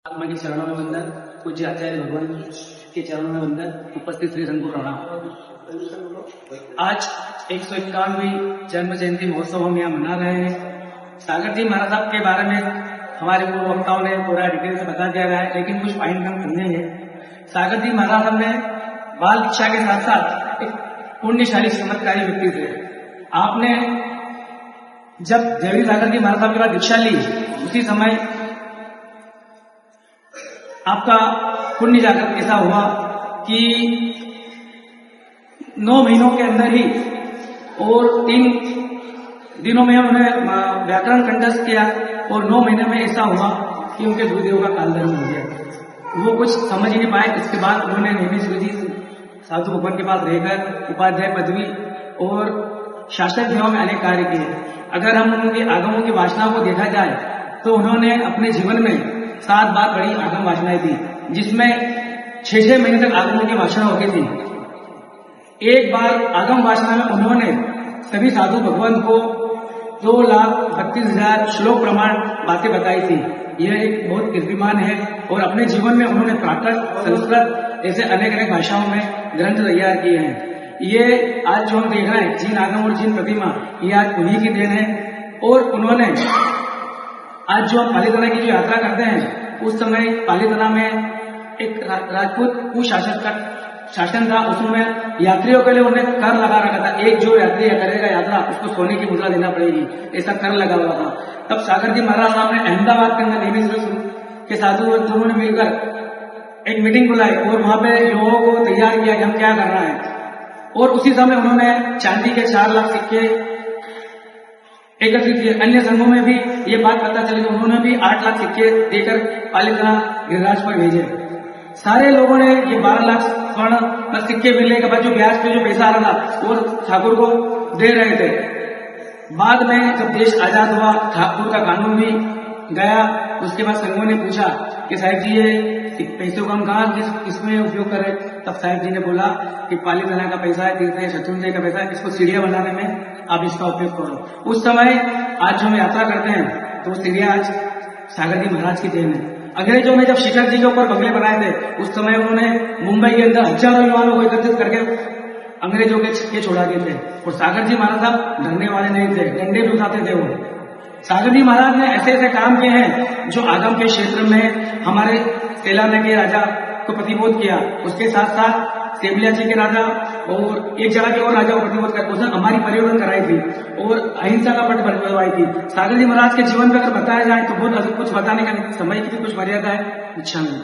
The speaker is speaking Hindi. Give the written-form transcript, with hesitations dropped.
आत्मा के चरणों में वंदन, पूज्य आचार्य भगवान के चरणों में वंदन, उपस्थित श्री संत को प्रणाम। आज 151वीं जन्म जयंती महोत्सव हम यहाँ मना रहे हैं। सागर जी महाराज साहब के बारे में हमारे पूर्व वक्ताओं ने पूरा डिटेल से बता दिया है, लेकिन कुछ पॉइंट हम करने हैं। सागर जी महाराज साहब ने बाल दीक्षा के साथ साथ एक पुण्यशाली चमत्कारी व्यक्ति थे। आपने जब जयवीर सागर जी महाराज साहब के बाद दीक्षा ली, उसी समय आपका पुण्य जागृत ऐसा हुआ कि 9 महीनों के अंदर ही और 3 दिनों में उन्होंने व्याकरण कंठस्थ किया और 9 महीने में ऐसा हुआ कि उनके गुरुदेव का कालधर्म हो गया। वो कुछ समझ ही नहीं पाए। इसके बाद उन्होंने निधि जी साधु भगवान के पास रहकर उपाध्याय पदवी और शासक सेवा में अनेक कार्य किए। अगर हम उनके आगमों की वासना को देखा जाए तो उन्होंने अपने जीवन में 7 बार बड़ी आगम वासनाएं दी, जिसमें 6-6 महीने तक आगमों की वासना होती थी। एक बार आगम वासना में उन्होंने सभी साधु भगवान को 2,32,000 श्लोक प्रमाण बातें बताई थी। यह एक बहुत कीर्तिमान है और अपने जीवन में उन्होंने प्राकृत, संस्कृत ऐसे अनेक भाषाओं में ग्रंथ तैयार किए हैं। ये आज जो हम देख रहे हैं जीन आगम और जीन प्रतिमा, ये आज उन्हीं की देन है। और उन्होंने आज जो हम पालीताना की जो यात्रा करते हैं, उस समय पालीताना में एक राजपूत कुशासक का शासन था। उसमें यात्रियों के लिए उन्हें कर लगा रखा था। एक जो यात्री करेगा यात्रा, उसको सोने की मुद्रा देना पड़ेगी, ऐसा कर लगा हुआ था। तब सागर जी महाराज साहब ने अहमदाबाद के अंदर निधि के साधु दोनों ने मिलकर एक मीटिंग बुलाई और वहां पे लोगों को तैयार किया कि हम क्या कर रहे हैं। और उसी समय उन्होंने चांदी के 4 लाख सिक्के एकत्रित किए। अन्य संघों में भी ये बात पता चली कि उन्होंने भी 8 लाख सिक्के देकर पालीताना गिरिराज पर भेजे। सारे लोगों ने ये 12 लाख स्वर्ण सिक्के मिलने के बाद जो ब्याज पे जो पैसा आ रहा था वो ठाकुर को दे रहे थे। बाद में जब देश आजाद हुआ, ठाकुर का कानून भी गया। उसके बाद संघों ने पूछा कि साहिब जी ये पैसों को हम कहाँ किसमें उपयोग करें। तब साहिब जी ने बोला कि पालीताना का पैसा है, तीर्थ शत्रुंजय का पैसा है, इसको सीढ़ियां बनाने में आप इसका उपयोग करो। उस समय आज जो हम यात्रा करते हैं तो वो सीढ़ियां आज सागर जी महाराज की देन है। अंग्रेजों ने जब शिखर जी के ऊपर बंगले बनाए थे, उस समय उन्होंने मुंबई के अंदर हजारों युवाओं को एकत्रित करके अंग्रेजों के छक्के छोड़ा दिए थे। और सागर जी महाराज साहब डरने वाले नहीं थे, डंडे भी उठाते थे। वो सागर जी महाराज ने ऐसे ऐसे काम किए हैं जो आगम के क्षेत्र में हमारे सेलाना के राजा को प्रतिबोध किया। उसके साथ साथ सेबलिया जी के राजा और एक जगह के और राजा को प्रतिबोध कर उसने हमारी परिवर्तन कराई थी और अहिंसा का पट बनवाई थी। सागर जी महाराज के जीवन में अगर बताया जाए तो बहुत कुछ बताने का समय की भी कुछ मर्यादा है। इच्छा नहीं।